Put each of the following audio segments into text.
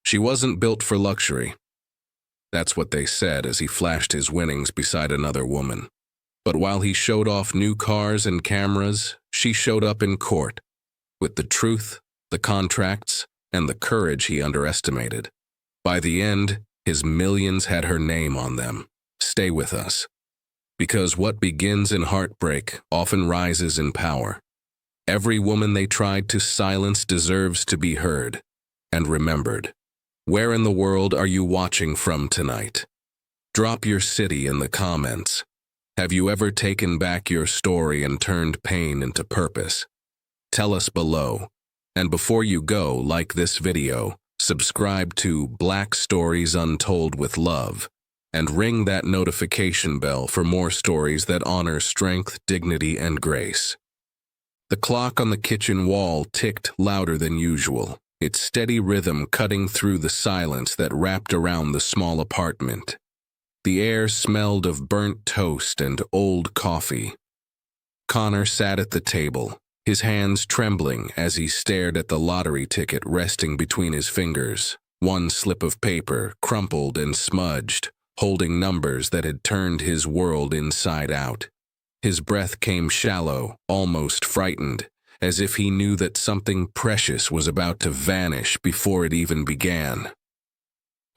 She wasn't built for luxury. That's what they said as he flashed his winnings beside another woman. But while he showed off new cars and cameras, she showed up in court, with the truth, the contracts, and the courage he underestimated. By the end, his millions had her name on them. Stay with us. Because what begins in heartbreak often rises in power. Every woman they tried to silence deserves to be heard and remembered. Where in the world are you watching from tonight? Drop your city in the comments. Have you ever taken back your story and turned pain into purpose? Tell us below. And before you go, like this video, subscribe to Black Stories Untold with Love, and ring that notification bell for more stories that honor strength, dignity, and grace. The clock on the kitchen wall ticked louder than usual, its steady rhythm cutting through the silence that wrapped around the small apartment. The air smelled of burnt toast and old coffee. Connor sat at the table, his hands trembling as he stared at the lottery ticket resting between his fingers, one slip of paper, crumpled and smudged, holding numbers that had turned his world inside out. His breath came shallow, almost frightened, as if he knew that something precious was about to vanish before it even began.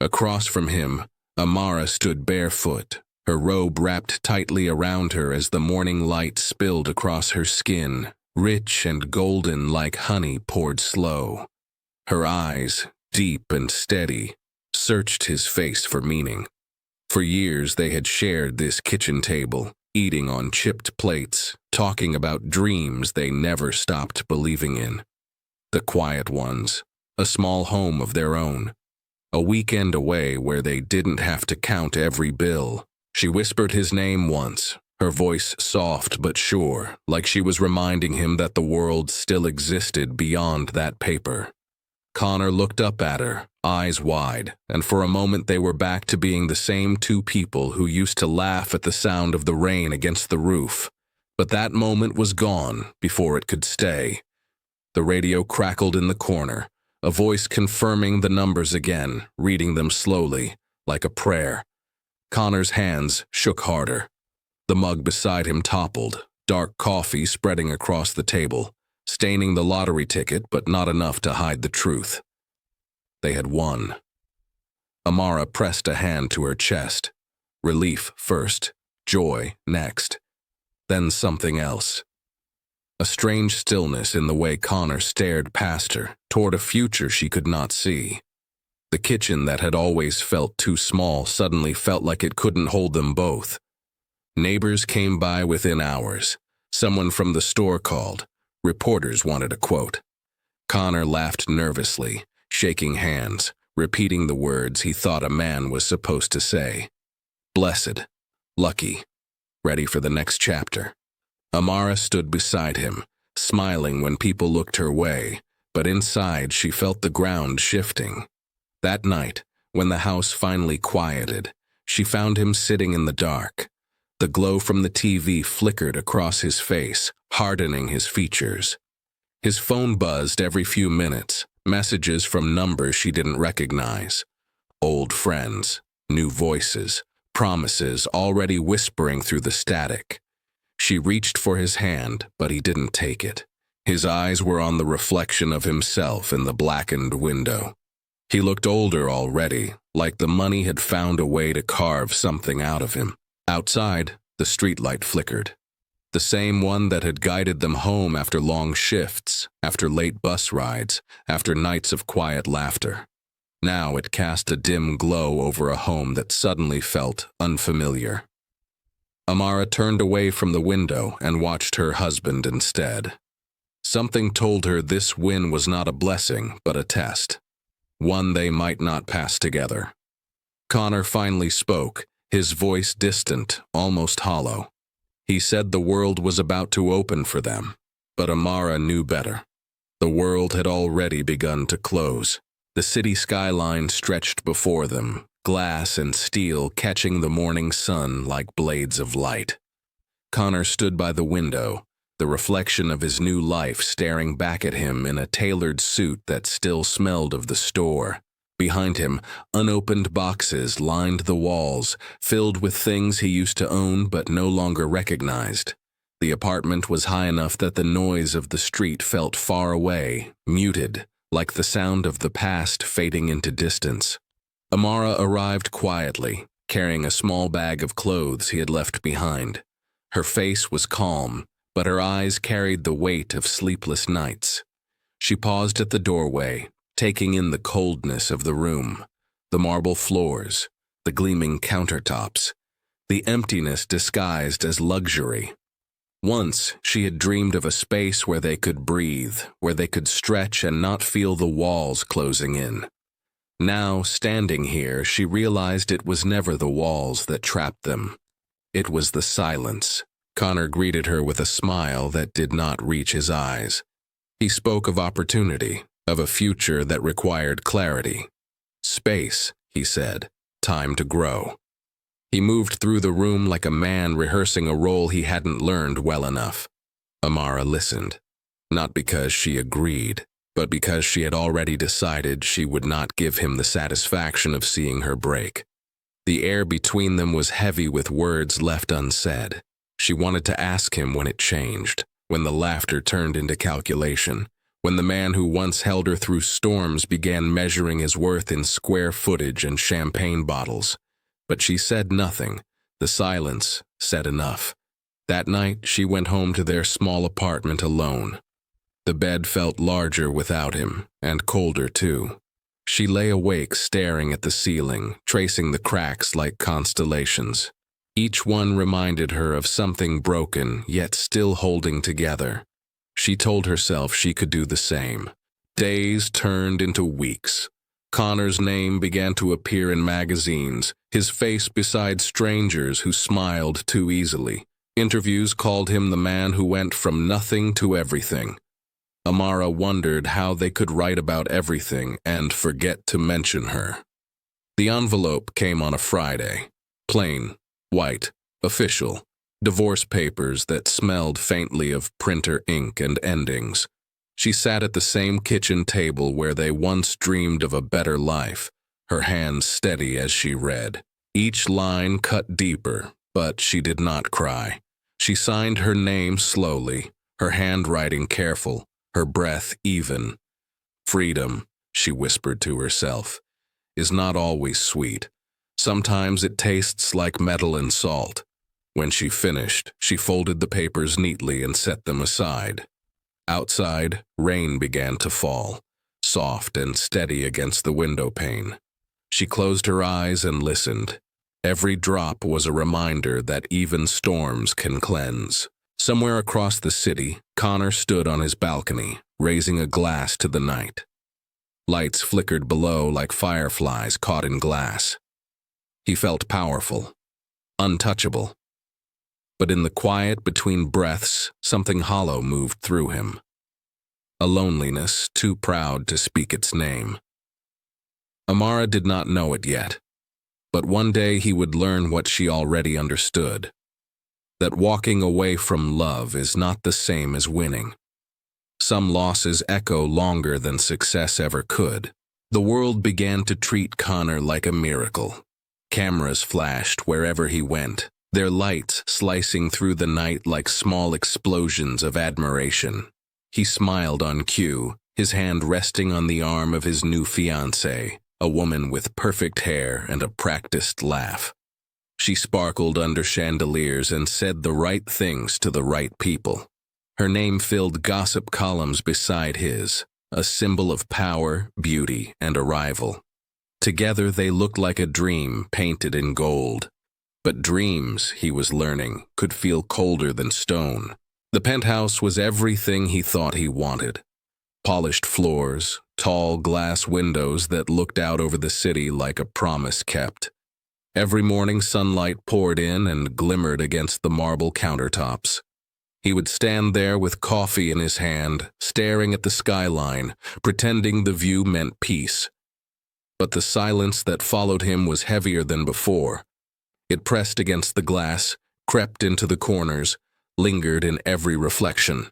Across from him, Amara stood barefoot, her robe wrapped tightly around her as the morning light spilled across her skin, rich and golden like honey poured slow. Her eyes, deep and steady, searched his face for meaning. For years they had shared this kitchen table, eating on chipped plates, talking about dreams they never stopped believing in. The quiet ones, a small home of their own, a weekend away where they didn't have to count every bill. She whispered his name once, her voice soft but sure, like she was reminding him that the world still existed beyond that paper. Connor looked up at her, eyes wide, and for a moment they were back to being the same two people who used to laugh at the sound of the rain against the roof. But that moment was gone before it could stay. The radio crackled in the corner, a voice confirming the numbers again, reading them slowly, like a prayer. Connor's hands shook harder. The mug beside him toppled, dark coffee spreading across the table, staining the lottery ticket but not enough to hide the truth. They had won. Amara pressed a hand to her chest. Relief first, joy next, then something else. A strange stillness in the way Connor stared past her, toward a future she could not see. The kitchen that had always felt too small suddenly felt like it couldn't hold them both. Neighbors came by within hours. Someone from the store called. Reporters wanted a quote. Connor laughed nervously, shaking hands, repeating the words he thought a man was supposed to say. Blessed, lucky, ready for the next chapter. Amara stood beside him, smiling when people looked her way, but inside she felt the ground shifting. That night, when the house finally quieted, she found him sitting in the dark. The glow from the TV flickered across his face, hardening his features. His phone buzzed every few minutes, messages from numbers she didn't recognize. Old friends, new voices, promises already whispering through the static. She reached for his hand, but he didn't take it. His eyes were on the reflection of himself in the blackened window. He looked older already, like the money had found a way to carve something out of him. Outside, the streetlight flickered. The same one that had guided them home after long shifts, after late bus rides, after nights of quiet laughter. Now it cast a dim glow over a home that suddenly felt unfamiliar. Amara turned away from the window and watched her husband instead. Something told her this win was not a blessing, but a test. One they might not pass together. Connor finally spoke, his voice distant, almost hollow. He said the world was about to open for them, but Amara knew better. The world had already begun to close. The city skyline stretched before them, glass and steel catching the morning sun like blades of light. Connor stood by the window, the reflection of his new life staring back at him in a tailored suit that still smelled of the store, Behind him, unopened boxes lined the walls, filled with things he used to own but no longer recognized. The apartment was high enough that the noise of the street felt far away, muted, like the sound of the past fading into distance. Amara arrived quietly, carrying a small bag of clothes he had left behind. Her face was calm, but her eyes carried the weight of sleepless nights. She paused at the doorway, taking in the coldness of the room, the marble floors, the gleaming countertops, the emptiness disguised as luxury. Once, she had dreamed of a space where they could breathe, where they could stretch and not feel the walls closing in. Now, standing here, she realized it was never the walls that trapped them. It was the silence. Connor greeted her with a smile that did not reach his eyes. He spoke of opportunity, of a future that required clarity. Space, he said, time to grow. He moved through the room like a man rehearsing a role he hadn't learned well enough. Amara listened, not because she agreed, but because she had already decided she would not give him the satisfaction of seeing her break. The air between them was heavy with words left unsaid. She wanted to ask him when it changed, when the laughter turned into calculation, when the man who once held her through storms began measuring his worth in square footage and champagne bottles. But she said nothing. The silence said enough. That night, she went home to their small apartment alone. The bed felt larger without him, and colder too. She lay awake staring at the ceiling, tracing the cracks like constellations. Each one reminded her of something broken, yet still holding together. She told herself she could do the same. Days turned into weeks. Connor's name began to appear in magazines, his face beside strangers who smiled too easily. Interviews called him the man who went from nothing to everything. Amara wondered how they could write about everything and forget to mention her. The envelope came on a Friday. Plain, white, official. Divorce papers that smelled faintly of printer ink and endings. She sat at the same kitchen table where they once dreamed of a better life, her hands steady as she read. Each line cut deeper, but she did not cry. She signed her name slowly, her handwriting careful, her breath even. Freedom, she whispered to herself, is not always sweet. Sometimes it tastes like metal and salt. When she finished, she folded the papers neatly and set them aside. Outside, rain began to fall, soft and steady against the window pane. She closed her eyes and listened. Every drop was a reminder that even storms can cleanse. Somewhere across the city, Connor stood on his balcony, raising a glass to the night. Lights flickered below like fireflies caught in glass. He felt powerful, untouchable. But in the quiet between breaths, something hollow moved through him. A loneliness too proud to speak its name. Amara did not know it yet, but one day he would learn what she already understood, that walking away from love is not the same as winning. Some losses echo longer than success ever could. The world began to treat Connor like a miracle. Cameras flashed wherever he went, their lights slicing through the night like small explosions of admiration. He smiled on cue, his hand resting on the arm of his new fiancée, a woman with perfect hair and a practiced laugh. She sparkled under chandeliers and said the right things to the right people. Her name filled gossip columns beside his, a symbol of power, beauty, and arrival. Together they looked like a dream painted in gold. But dreams, he was learning, could feel colder than stone. The penthouse was everything he thought he wanted. Polished floors, tall glass windows that looked out over the city like a promise kept. Every morning sunlight poured in and glimmered against the marble countertops. He would stand there with coffee in his hand, staring at the skyline, pretending the view meant peace. But the silence that followed him was heavier than before. It pressed against the glass, crept into the corners, lingered in every reflection.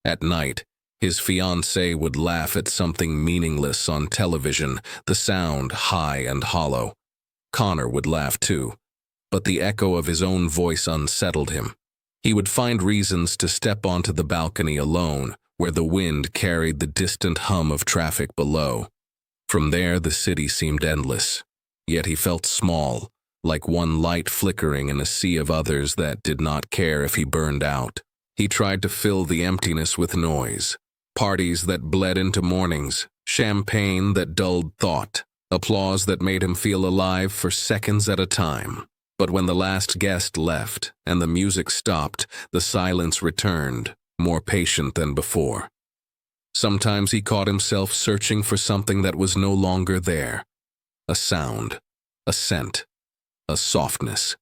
At night, His fiancée would laugh at something meaningless on television, the sound high and hollow. Connor would laugh too, but the echo of his own voice unsettled him. He would find reasons to step onto the balcony alone, where the wind carried the distant hum of traffic below. From there, the city seemed endless, yet he felt small, like one light flickering in a sea of others that did not care if he burned out. He tried to fill the emptiness with noise, parties that bled into mornings, champagne that dulled thought, applause that made him feel alive for seconds at a time. But when the last guest left and the music stopped, the silence returned, more patient than before. Sometimes he caught himself searching for something that was no longer there. A sound, a scent, a softness.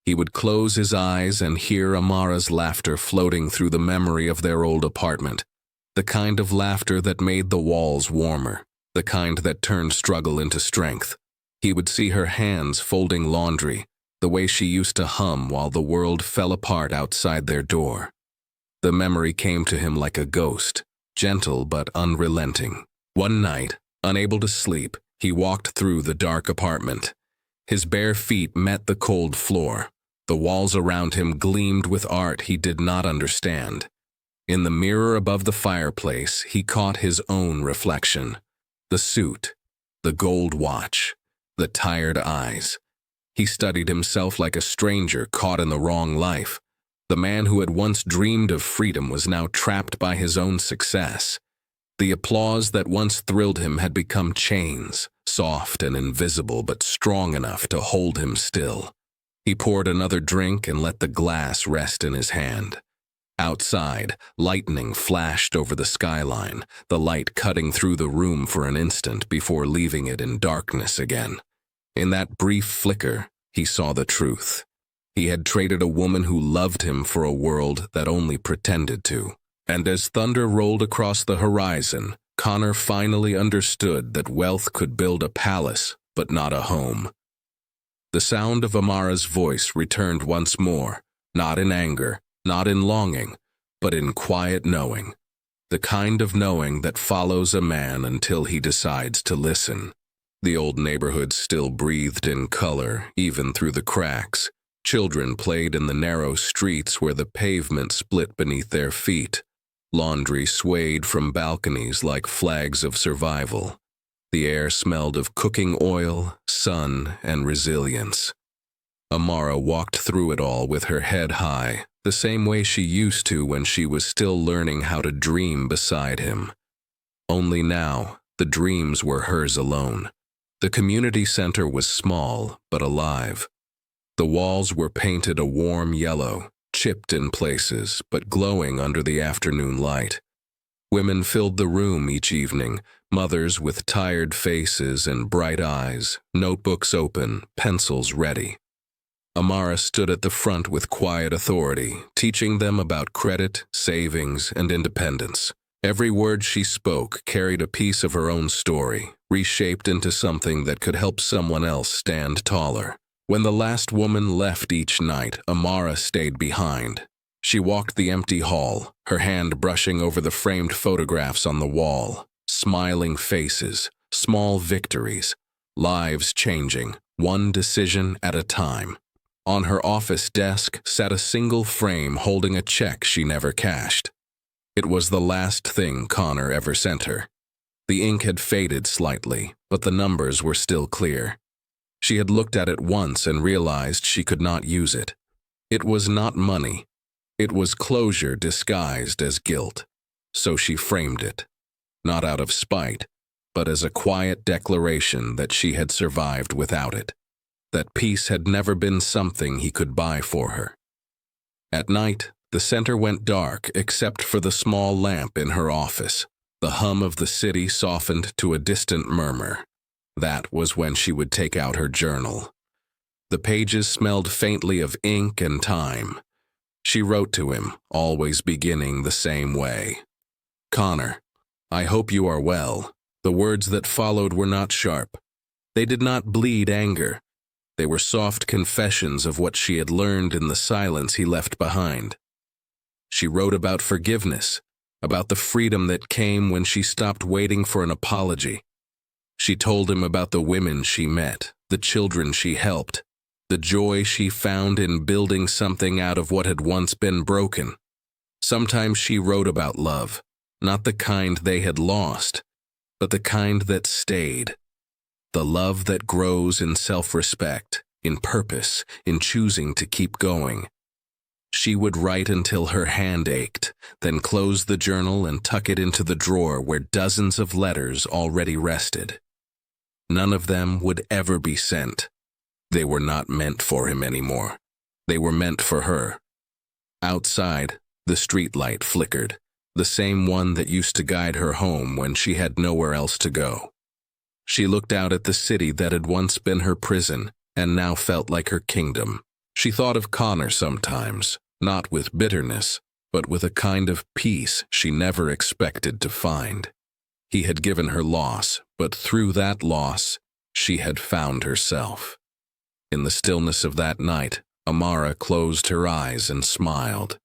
He would close his eyes and hear Amara's laughter floating through the memory of their old apartment, the kind of laughter that made the walls warmer, the kind that turned struggle into strength. He would see her hands folding laundry, the way she used to hum while the world fell apart outside their door. The memory came to him like a ghost, gentle but unrelenting. One night, unable to sleep, he walked through the dark apartment. His bare feet met the cold floor. The walls around him gleamed with art he did not understand. In the mirror above the fireplace, he caught his own reflection. The suit, the gold watch, the tired eyes. He studied himself like a stranger caught in the wrong life. The man who had once dreamed of freedom was now trapped by his own success. The applause that once thrilled him had become chains, soft and invisible but strong enough to hold him still. He poured another drink and let the glass rest in his hand. Outside, lightning flashed over the skyline, the light cutting through the room for an instant before leaving it in darkness again. In that brief flicker, he saw the truth. He had traded a woman who loved him for a world that only pretended to. And as thunder rolled across the horizon, Connor finally understood that wealth could build a palace, but not a home. The sound of Amara's voice returned once more, not in anger, not in longing, but in quiet knowing. The kind of knowing that follows a man until he decides to listen. The old neighborhood still breathed in color, even through the cracks. Children played in the narrow streets where the pavement split beneath their feet. Laundry swayed from balconies like flags of survival. The air smelled of cooking oil, sun, and resilience. Amara walked through it all with her head high, the same way she used to when she was still learning how to dream beside him. Only now, the dreams were hers alone. The community center was small, but alive. The walls were painted a warm yellow, chipped in places, but glowing under the afternoon light. Women filled the room each evening, mothers with tired faces and bright eyes, notebooks open, pencils ready. Amara stood at the front with quiet authority, teaching them about credit, savings, and independence. Every word she spoke carried a piece of her own story, reshaped into something that could help someone else stand taller. When the last woman left each night, Amara stayed behind. She walked the empty hall, her hand brushing over the framed photographs on the wall. Smiling faces, small victories, lives changing, one decision at a time. On her office desk sat a single frame holding a check she never cashed. It was the last thing Connor ever sent her. The ink had faded slightly, but the numbers were still clear. She had looked at it once and realized she could not use it. It was not money. It was closure disguised as guilt. So she framed it, not out of spite, but as a quiet declaration that she had survived without it, that peace had never been something he could buy for her. At night, the center went dark except for the small lamp in her office. The hum of the city softened to a distant murmur. That was when she would take out her journal. The pages smelled faintly of ink and time. She wrote to him, always beginning the same way. "Connor, I hope you are well." The words that followed were not sharp. They did not bleed anger. They were soft confessions of what she had learned in the silence he left behind. She wrote about forgiveness, about the freedom that came when she stopped waiting for an apology. She told him about the women she met, the children she helped, the joy she found in building something out of what had once been broken. Sometimes she wrote about love, not the kind they had lost, but the kind that stayed. The love that grows in self-respect, in purpose, in choosing to keep going. She would write until her hand ached, then close the journal and tuck it into the drawer where dozens of letters already rested. None of them would ever be sent. They were not meant for him anymore. They were meant for her. Outside, the streetlight flickered, the same one that used to guide her home when she had nowhere else to go. She looked out at the city that had once been her prison and now felt like her kingdom. She thought of Connor sometimes, not with bitterness, but with a kind of peace she never expected to find. He had given her loss, but through that loss, she had found herself. In the stillness of that night, Amara closed her eyes and smiled.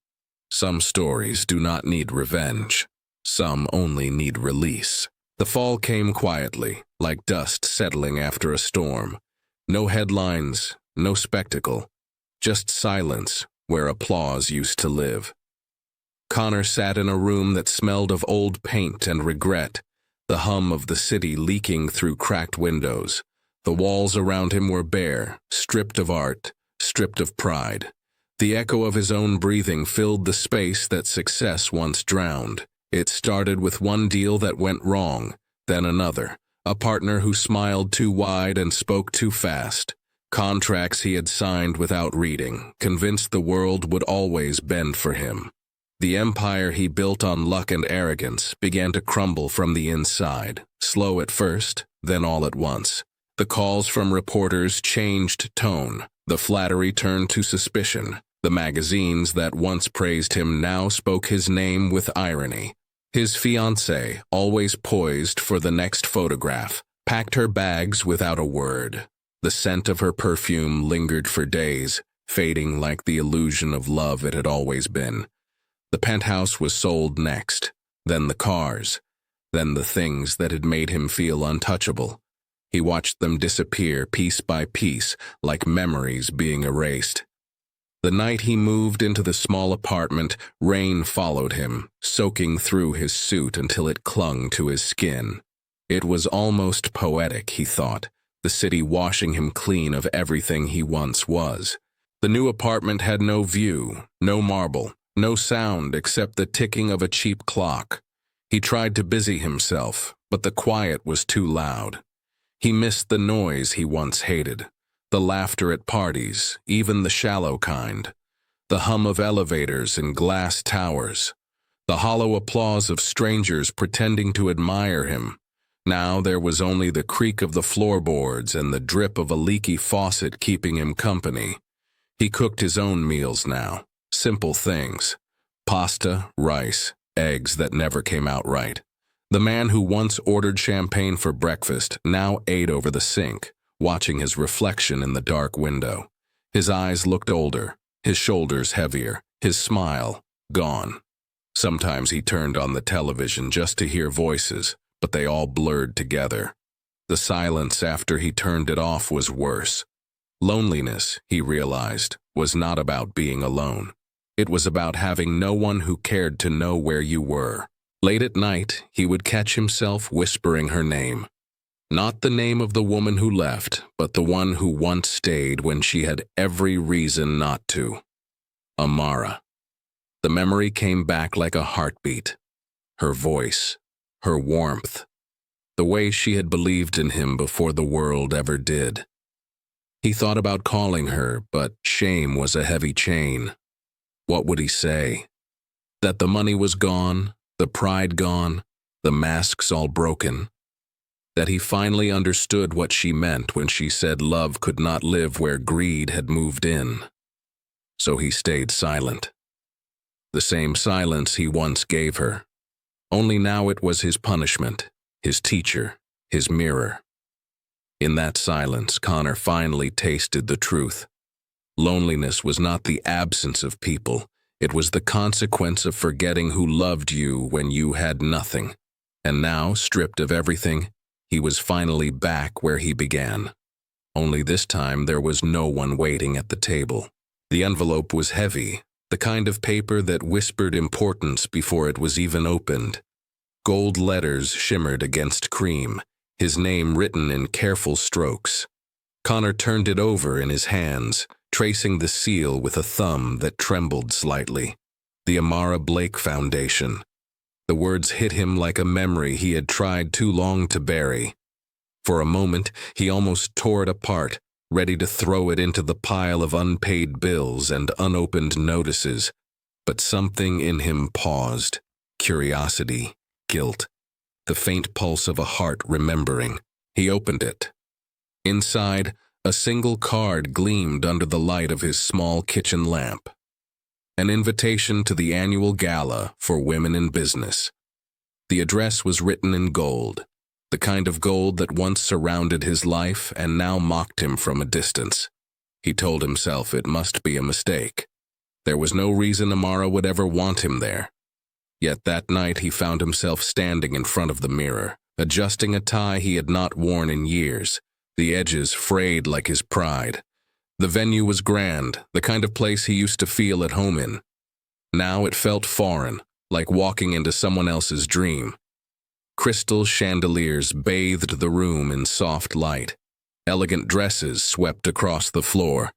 Some stories do not need revenge. Some only need release. The fall came quietly, like dust settling after a storm. No headlines, no spectacle, just silence where applause used to live. Connor sat in a room that smelled of old paint and regret, the hum of the city leaking through cracked windows. The walls around him were bare, stripped of art, stripped of pride. The echo of his own breathing filled the space that success once drowned. It started with one deal that went wrong, then another. A partner who smiled too wide and spoke too fast. Contracts he had signed without reading, convinced the world would always bend for him. The empire he built on luck and arrogance began to crumble from the inside, slow at first, then all at once. The calls from reporters changed tone. The flattery turned to suspicion. The magazines that once praised him now spoke his name with irony. His fiancée, always poised for the next photograph, packed her bags without a word. The scent of her perfume lingered for days, fading like the illusion of love it had always been. The penthouse was sold next, then the cars, then the things that had made him feel untouchable. He watched them disappear piece by piece, like memories being erased. The night he moved into the small apartment, rain followed him, soaking through his suit until it clung to his skin. It was almost poetic, he thought, the city washing him clean of everything he once was. The new apartment had no view, no marble, no sound except the ticking of a cheap clock. He tried to busy himself, but the quiet was too loud. He missed the noise he once hated. The laughter at parties, even the shallow kind. The hum of elevators and glass towers. The hollow applause of strangers pretending to admire him. Now there was only the creak of the floorboards and the drip of a leaky faucet keeping him company. He cooked his own meals now. Simple things. Pasta, rice, eggs that never came out right. The man who once ordered champagne for breakfast now ate over the sink, watching his reflection in the dark window. His eyes looked older, his shoulders heavier, his smile gone. Sometimes he turned on the television just to hear voices, but they all blurred together. The silence after he turned it off was worse. Loneliness, he realized, was not about being alone. It was about having no one who cared to know where you were. Late at night, he would catch himself whispering her name. Not the name of the woman who left, but the one who once stayed when she had every reason not to. Amara. The memory came back like a heartbeat. Her voice, her warmth, the way she had believed in him before the world ever did. He thought about calling her, but shame was a heavy chain. What would he say? That the money was gone, the pride gone, the masks all broken. That he finally understood what she meant when she said love could not live where greed had moved in. So he stayed silent. The same silence he once gave her. Only now it was his punishment, his teacher, his mirror. In that silence, Connor finally tasted the truth. Loneliness was not the absence of people, It was the consequence of forgetting who loved you when you had nothing. And now, stripped of everything, he was finally back where he began. Only this time there was no one waiting at the table. The envelope was heavy, the kind of paper that whispered importance before it was even opened. Gold letters shimmered against cream, his name written in careful strokes. Connor turned it over in his hands, tracing the seal with a thumb that trembled slightly. The Amara Blake Foundation. The words hit him like a memory he had tried too long to bury. For a moment, he almost tore it apart, ready to throw it into the pile of unpaid bills and unopened notices. But something in him paused. Curiosity, guilt, the faint pulse of a heart remembering. He opened it. Inside, a single card gleamed under the light of his small kitchen lamp. An invitation to the annual gala for women in business. The address was written in gold, the kind of gold that once surrounded his life and now mocked him from a distance. He told himself it must be a mistake. There was no reason Amara would ever want him there. Yet that night he found himself standing in front of the mirror, adjusting a tie he had not worn in years, the edges frayed like his pride. The venue was grand, the kind of place he used to feel at home in. Now it felt foreign, like walking into someone else's dream. Crystal chandeliers bathed the room in soft light. Elegant dresses swept across the floor.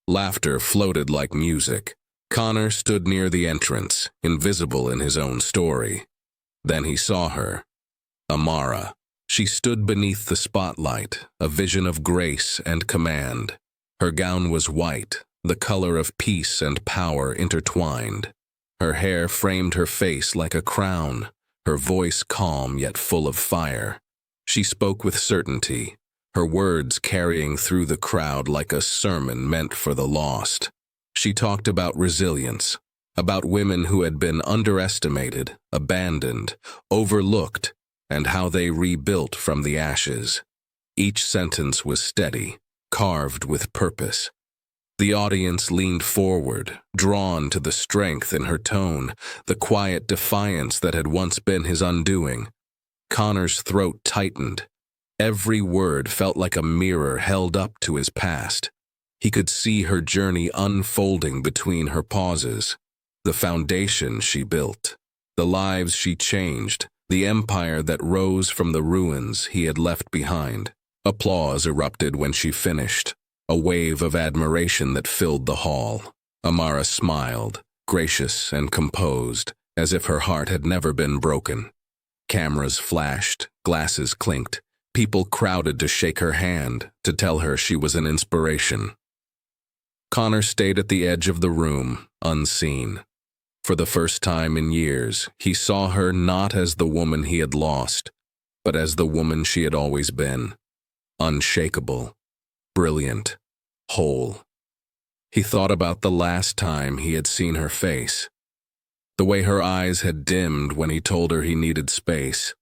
Laughter floated like music. Connor stood near the entrance, invisible in his own story. Then he saw her. Amara. She stood beneath the spotlight, a vision of grace and command. Her gown was white, the color of peace and power intertwined. Her hair framed her face like a crown, her voice calm yet full of fire. She spoke with certainty, her words carrying through the crowd like a sermon meant for the lost. She talked about resilience, about women who had been underestimated, abandoned, overlooked, and how they rebuilt from the ashes. Each sentence was steady, carved with purpose. The audience leaned forward, drawn to the strength in her tone, the quiet defiance that had once been his undoing. Connor's throat tightened. Every word felt like a mirror held up to his past. He could see her journey unfolding between her pauses, the foundation she built, the lives she changed, the empire that rose from the ruins he had left behind. Applause erupted when she finished, a wave of admiration that filled the hall. Amara smiled, gracious and composed, as if her heart had never been broken. Cameras flashed, glasses clinked. People crowded to shake her hand, to tell her she was an inspiration. Connor stayed at the edge of the room, unseen. For the first time in years, he saw her not as the woman he had lost, but as the woman she had always been. Unshakable, brilliant, whole. He thought about the last time he had seen her face, the way her eyes had dimmed when he told her he needed space,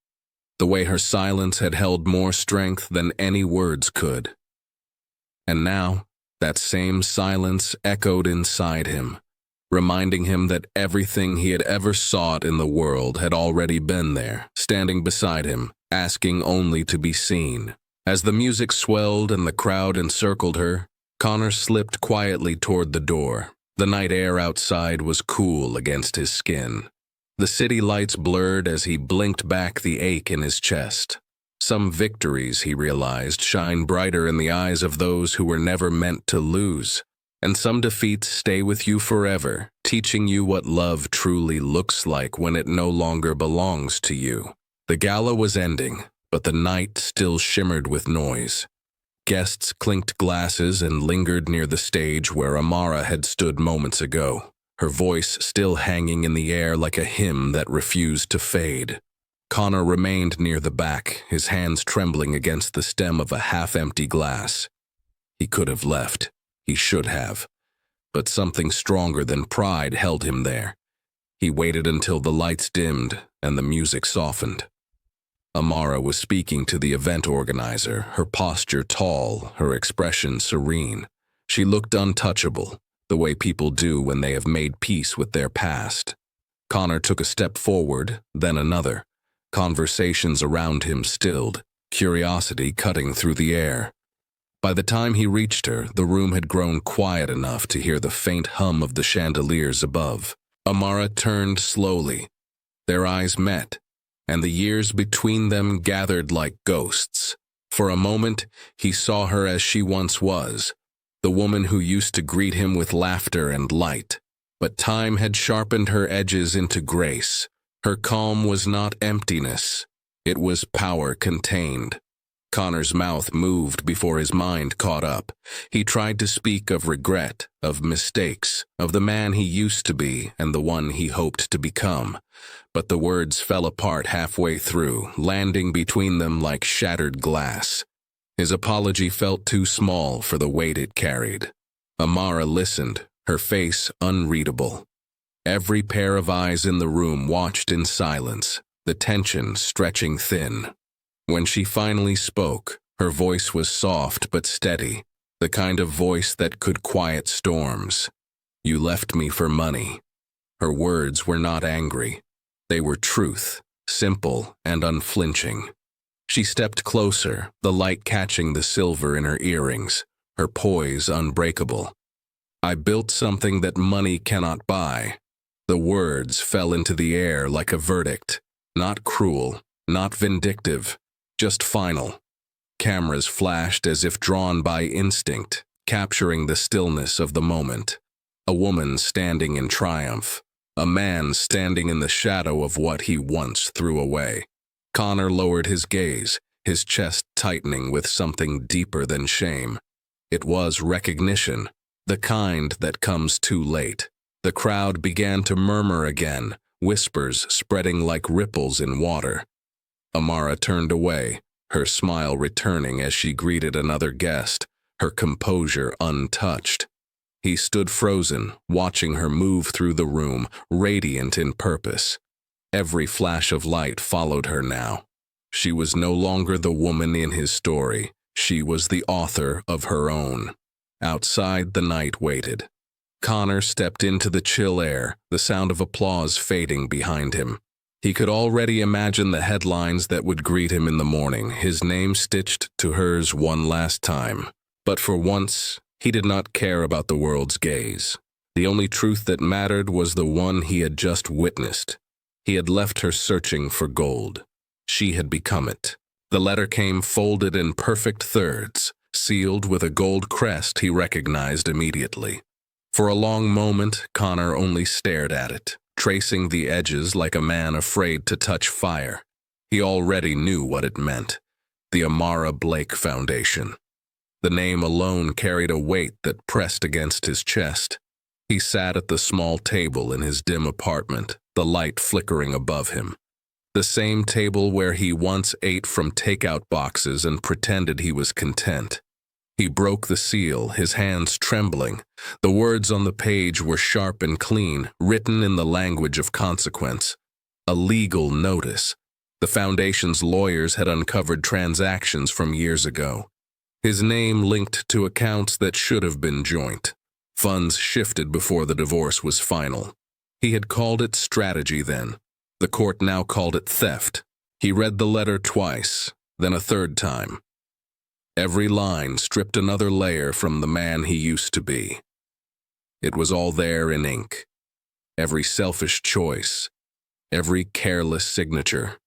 the way her silence had held more strength than any words could. And now, that same silence echoed inside him, reminding him that everything he had ever sought in the world had already been there, standing beside him, asking only to be seen. As the music swelled and the crowd encircled her, Connor slipped quietly toward the door. The night air outside was cool against his skin. The city lights blurred as he blinked back the ache in his chest. Some victories, he realized, shine brighter in the eyes of those who were never meant to lose. And some defeats stay with you forever, teaching you what love truly looks like when it no longer belongs to you. The gala was ending, but the night still shimmered with noise. Guests clinked glasses and lingered near the stage where Amara had stood moments ago, her voice still hanging in the air like a hymn that refused to fade. Connor remained near the back, his hands trembling against the stem of a half-empty glass. He could have left. He should have. But something stronger than pride held him there. He waited until the lights dimmed and the music softened. Amara was speaking to the event organizer, her posture tall, her expression serene. She looked untouchable, the way people do when they have made peace with their past. Connor took a step forward, then another. Conversations around him stilled, curiosity cutting through the air. By the time he reached her, the room had grown quiet enough to hear the faint hum of the chandeliers above. Amara turned slowly. Their eyes met, and the years between them gathered like ghosts. For a moment, he saw her as she once was, the woman who used to greet him with laughter and light. But time had sharpened her edges into grace. Her calm was not emptiness. It was power contained. Connor's mouth moved before his mind caught up. He tried to speak of regret, of mistakes, of the man he used to be and the one he hoped to become. But the words fell apart halfway through, landing between them like shattered glass. His apology felt too small for the weight it carried. Amara listened, her face unreadable. Every pair of eyes in the room watched in silence, the tension stretching thin. When she finally spoke, her voice was soft but steady, the kind of voice that could quiet storms. "You left me for money." Her words were not angry. They were truth, simple and unflinching. She stepped closer, the light catching the silver in her earrings, her poise unbreakable. "I built something that money cannot buy." The words fell into the air like a verdict, not cruel, not vindictive, just final. Cameras flashed as if drawn by instinct, capturing the stillness of the moment. A woman standing in triumph, a man standing in the shadow of what he once threw away. Connor lowered his gaze, his chest tightening with something deeper than shame. It was recognition, the kind that comes too late. The crowd began to murmur again, whispers spreading like ripples in water. Amara turned away, her smile returning as she greeted another guest, her composure untouched. He stood frozen, watching her move through the room, radiant in purpose. Every flash of light followed her now. She was no longer the woman in his story. She was the author of her own. Outside, the night waited. Connor stepped into the chill air, the sound of applause fading behind him. He could already imagine the headlines that would greet him in the morning, his name stitched to hers one last time. But for once, he did not care about the world's gaze. The only truth that mattered was the one he had just witnessed. He had left her searching for gold. She had become it. The letter came folded in perfect thirds, sealed with a gold crest he recognized immediately. For a long moment, Connor only stared at it, tracing the edges like a man afraid to touch fire. He already knew what it meant. The Amara Blake Foundation. The name alone carried a weight that pressed against his chest. He sat at the small table in his dim apartment, the light flickering above him. The same table where he once ate from takeout boxes and pretended he was content. He broke the seal, his hands trembling. The words on the page were sharp and clean, written in the language of consequence. A legal notice. The Foundation's lawyers had uncovered transactions from years ago. His name linked to accounts that should have been joint. Funds shifted before the divorce was final. He had called it strategy then. The court now called it theft. He read the letter twice, then a third time. Every line stripped another layer from the man he used to be. It was all there in ink. Every selfish choice, every careless signature.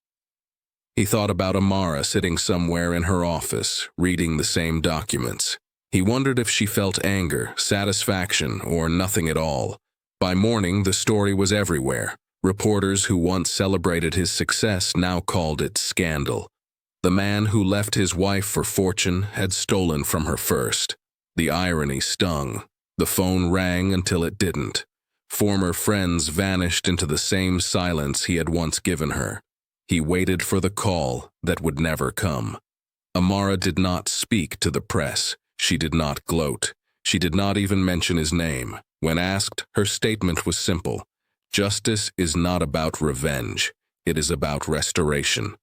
He thought about Amara sitting somewhere in her office, reading the same documents. He wondered if she felt anger, satisfaction, or nothing at all. By morning, the story was everywhere. Reporters who once celebrated his success now called it scandal. The man who left his wife for fortune had stolen from her first. The irony stung. The phone rang until it didn't. Former friends vanished into the same silence he had once given her. He waited for the call that would never come. Amara did not speak to the press. She did not gloat. She did not even mention his name. When asked, her statement was simple. Justice is not about revenge. It is about restoration.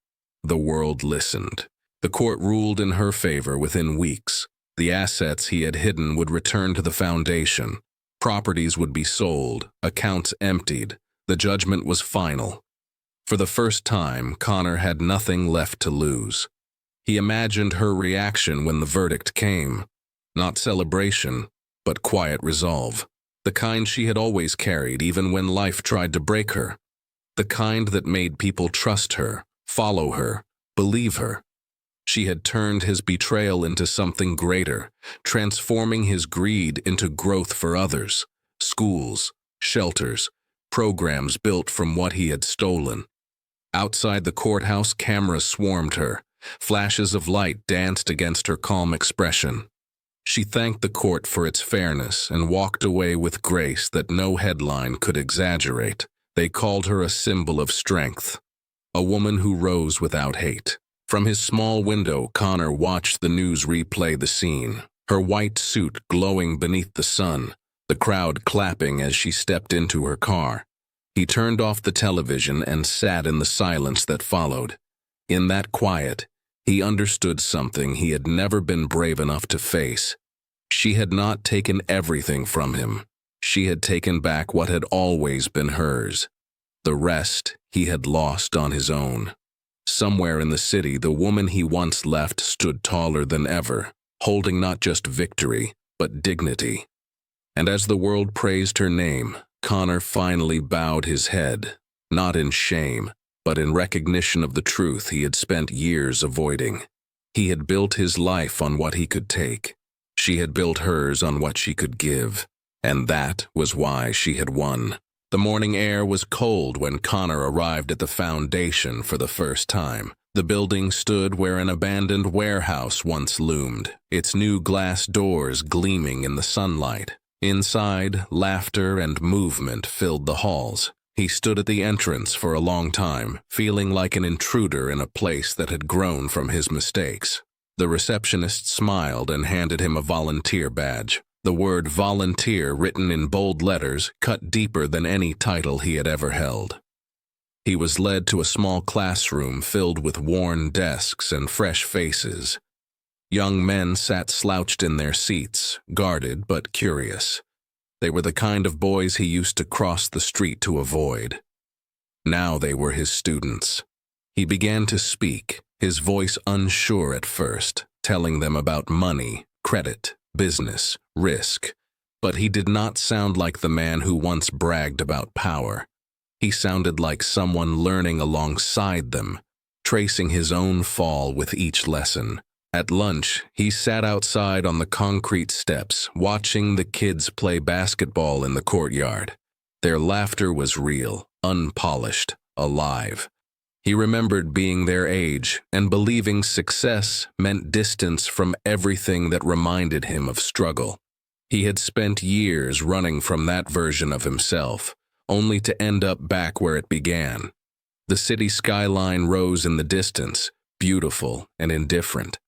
The world listened. The court ruled in her favor within weeks. The assets he had hidden would return to the Foundation. Properties would be sold, accounts emptied. The judgment was final. For the first time, Connor had nothing left to lose. He imagined her reaction when the verdict came. Not celebration, but quiet resolve. The kind she had always carried even when life tried to break her. The kind that made people trust her, follow her, believe her. She had turned his betrayal into something greater, transforming his greed into growth for others. Schools, shelters, programs built from what he had stolen. Outside the courthouse, cameras swarmed her. Flashes of light danced against her calm expression. She thanked the court for its fairness and walked away with grace that no headline could exaggerate. They called her a symbol of strength, a woman who rose without hate. From his small window, Connor watched the news replay the scene, her white suit glowing beneath the sun, the crowd clapping as she stepped into her car. He turned off the television and sat in the silence that followed. In that quiet, he understood something he had never been brave enough to face. She had not taken everything from him. She had taken back what had always been hers. The rest he had lost on his own. Somewhere in the city, the woman he once left stood taller than ever, holding not just victory, but dignity. And as the world praised her name, Connor finally bowed his head, not in shame, but in recognition of the truth he had spent years avoiding. He had built his life on what he could take. She had built hers on what she could give, and that was why she had won. The morning air was cold when Connor arrived at the foundation for the first time. The building stood where an abandoned warehouse once loomed, its new glass doors gleaming in the sunlight. Inside, laughter and movement filled the halls. He stood at the entrance for a long time, feeling like an intruder in a place that had grown from his mistakes. The receptionist smiled and handed him a volunteer badge. The word volunteer, written in bold letters, cut deeper than any title he had ever held. He was led to a small classroom filled with worn desks and fresh faces. Young men sat slouched in their seats, guarded but curious. They were the kind of boys he used to cross the street to avoid. Now they were his students. He began to speak, his voice unsure at first, telling them about money, credit, business, risk. But he did not sound like the man who once bragged about power. He sounded like someone learning alongside them, tracing his own fall with each lesson. At lunch, he sat outside on the concrete steps, watching the kids play basketball in the courtyard. Their laughter was real, unpolished, alive. He remembered being their age and believing success meant distance from everything that reminded him of struggle. He had spent years running from that version of himself, only to end up back where it began. The city skyline rose in the distance, beautiful and indifferent.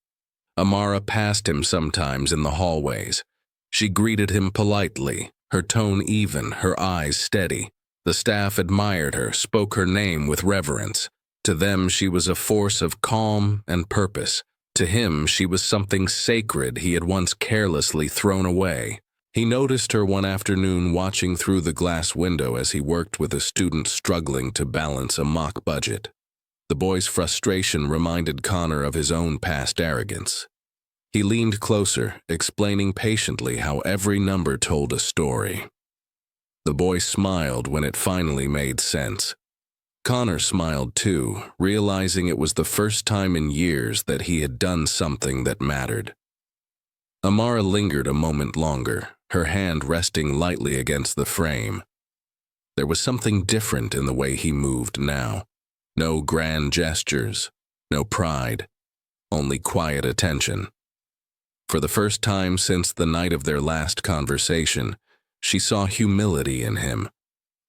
Amara passed him sometimes in the hallways. She greeted him politely, her tone even, her eyes steady. The staff admired her, spoke her name with reverence. To them, she was a force of calm and purpose. To him, she was something sacred he had once carelessly thrown away. He noticed her one afternoon watching through the glass window as he worked with a student struggling to balance a mock budget. The boy's frustration reminded Connor of his own past arrogance. He leaned closer, explaining patiently how every number told a story. The boy smiled when it finally made sense. Connor smiled too, realizing it was the first time in years that he had done something that mattered. Amara lingered a moment longer, her hand resting lightly against the frame. There was something different in the way he moved now. No grand gestures, no pride, only quiet attention. For the first time since the night of their last conversation, she saw humility in him.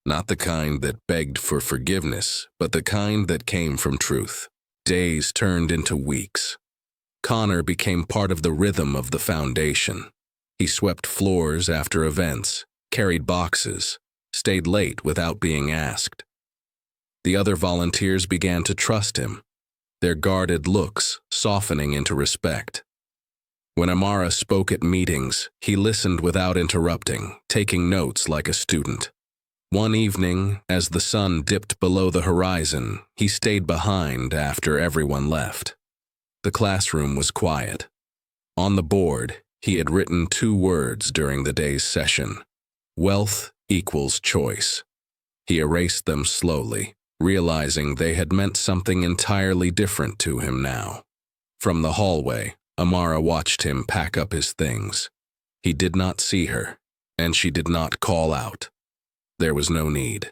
Not the kind that begged for forgiveness, but the kind that came from truth. Days turned into weeks. Connor became part of the rhythm of the foundation. He swept floors after events, carried boxes, stayed late without being asked. The other volunteers began to trust him, their guarded looks softening into respect. When Amara spoke at meetings, he listened without interrupting, taking notes like a student. One evening, as the sun dipped below the horizon, he stayed behind after everyone left. The classroom was quiet. On the board, he had written 2 words during the day's session: wealth equals choice. He erased them slowly, realizing they had meant something entirely different to him now. From the hallway, Amara watched him pack up his things. He did not see her, and she did not call out. There was no need.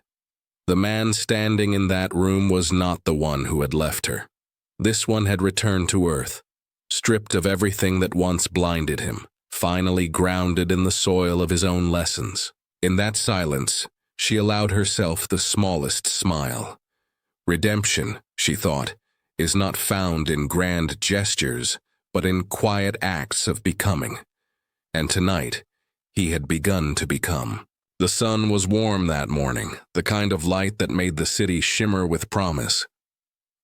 The man standing in that room was not the one who had left her. This one had returned to Earth, stripped of everything that once blinded him, finally grounded in the soil of his own lessons. In that silence, she allowed herself the smallest smile. Redemption, she thought, is not found in grand gestures, but in quiet acts of becoming. And tonight, he had begun to become. The sun was warm that morning, the kind of light that made the city shimmer with promise.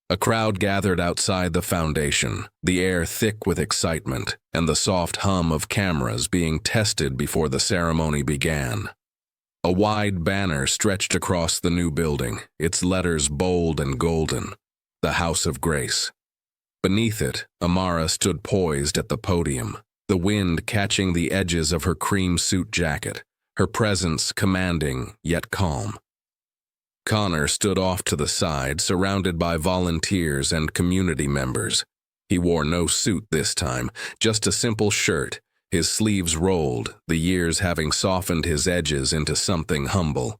A crowd gathered outside the foundation, the air thick with excitement, and the soft hum of cameras being tested before the ceremony began. A wide banner stretched across the new building, its letters bold and golden, the House of Grace. Beneath it, Amara stood poised at the podium, the wind catching the edges of her cream suit jacket, her presence commanding yet calm. Connor stood off to the side, surrounded by volunteers and community members. He wore no suit this time, just a simple shirt, his sleeves rolled, the years having softened his edges into something humble.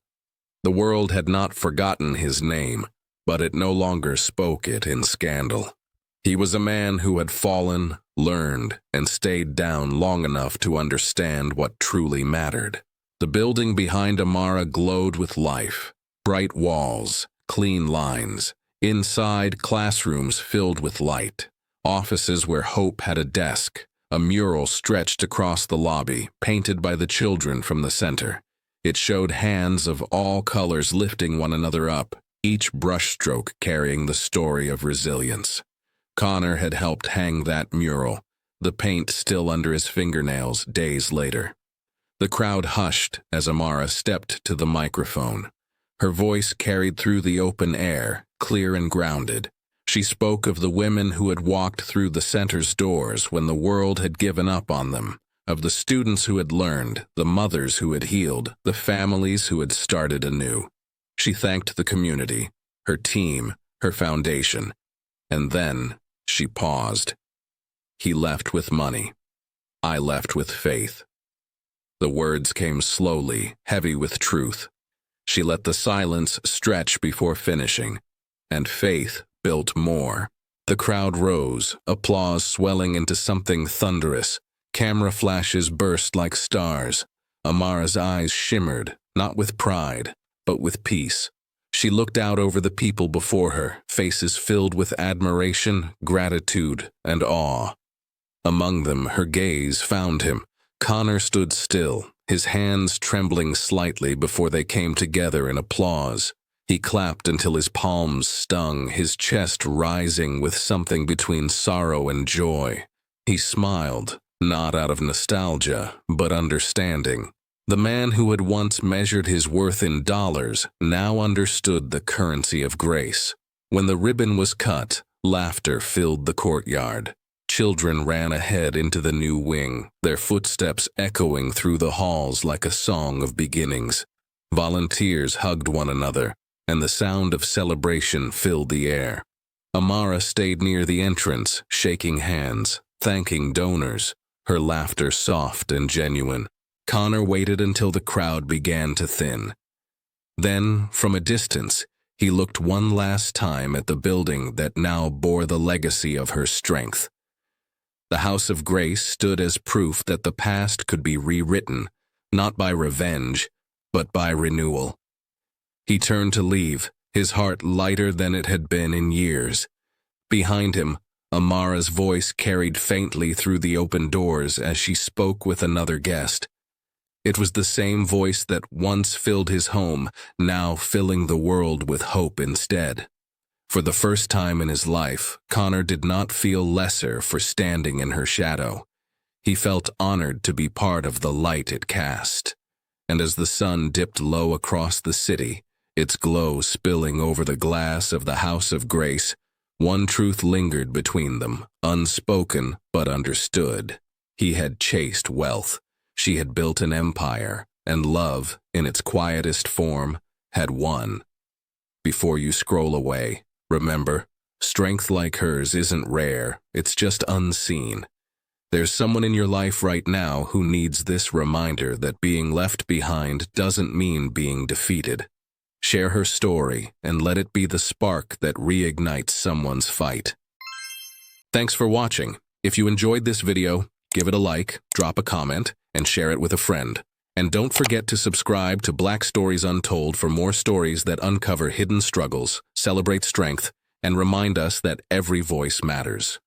The world had not forgotten his name, but it no longer spoke it in scandal. He was a man who had fallen, learned, and stayed down long enough to understand what truly mattered. The building behind Amara glowed with life. Bright walls, clean lines, inside classrooms filled with light, offices where hope had a desk, a mural stretched across the lobby, painted by the children from the center. It showed hands of all colors lifting one another up, each brushstroke carrying the story of resilience. Connor had helped hang that mural, the paint still under his fingernails days later. The crowd hushed as Amara stepped to the microphone. Her voice carried through the open air, clear and grounded. She spoke of the women who had walked through the center's doors when the world had given up on them, of the students who had learned, the mothers who had healed, the families who had started anew. She thanked the community, her team, her foundation, and then she paused. He left with money. I left with faith. The words came slowly, heavy with truth. She let the silence stretch before finishing, and faith built more. The crowd rose, applause swelling into something thunderous. Camera flashes burst like stars. Amara's eyes shimmered, not with pride, but with peace. She looked out over the people before her, faces filled with admiration, gratitude, and awe. Among them, her gaze found him. Connor stood still, his hands trembling slightly before they came together in applause. He clapped until his palms stung, his chest rising with something between sorrow and joy. He smiled, not out of nostalgia, but understanding. The man who had once measured his worth in dollars now understood the currency of grace. When the ribbon was cut, laughter filled the courtyard. Children ran ahead into the new wing, their footsteps echoing through the halls like a song of beginnings. Volunteers hugged one another, and the sound of celebration filled the air. Amara stayed near the entrance, shaking hands, thanking donors, her laughter soft and genuine. Connor waited until the crowd began to thin. Then, from a distance, he looked one last time at the building that now bore the legacy of her strength. The House of Grace stood as proof that the past could be rewritten, not by revenge, but by renewal. He turned to leave, his heart lighter than it had been in years. Behind him, Amara's voice carried faintly through the open doors as she spoke with another guest. It was the same voice that once filled his home, now filling the world with hope instead. For the first time in his life, Connor did not feel lesser for standing in her shadow. He felt honored to be part of the light it cast. And as the sun dipped low across the city, its glow spilling over the glass of the House of Grace, one truth lingered between them, unspoken but understood. He had chased wealth, she had built an empire, and love, in its quietest form, had won. Before you scroll away, remember, strength like hers isn't rare, it's just unseen. There's someone in your life right now who needs this reminder that being left behind doesn't mean being defeated. Share her story and let it be the spark that reignites someone's fight. Thanks for watching. If you enjoyed this video, give it a like, drop a comment, and share it with a friend. And don't forget to subscribe to Black Stories Untold for more stories that uncover hidden struggles, celebrate strength, and remind us that every voice matters.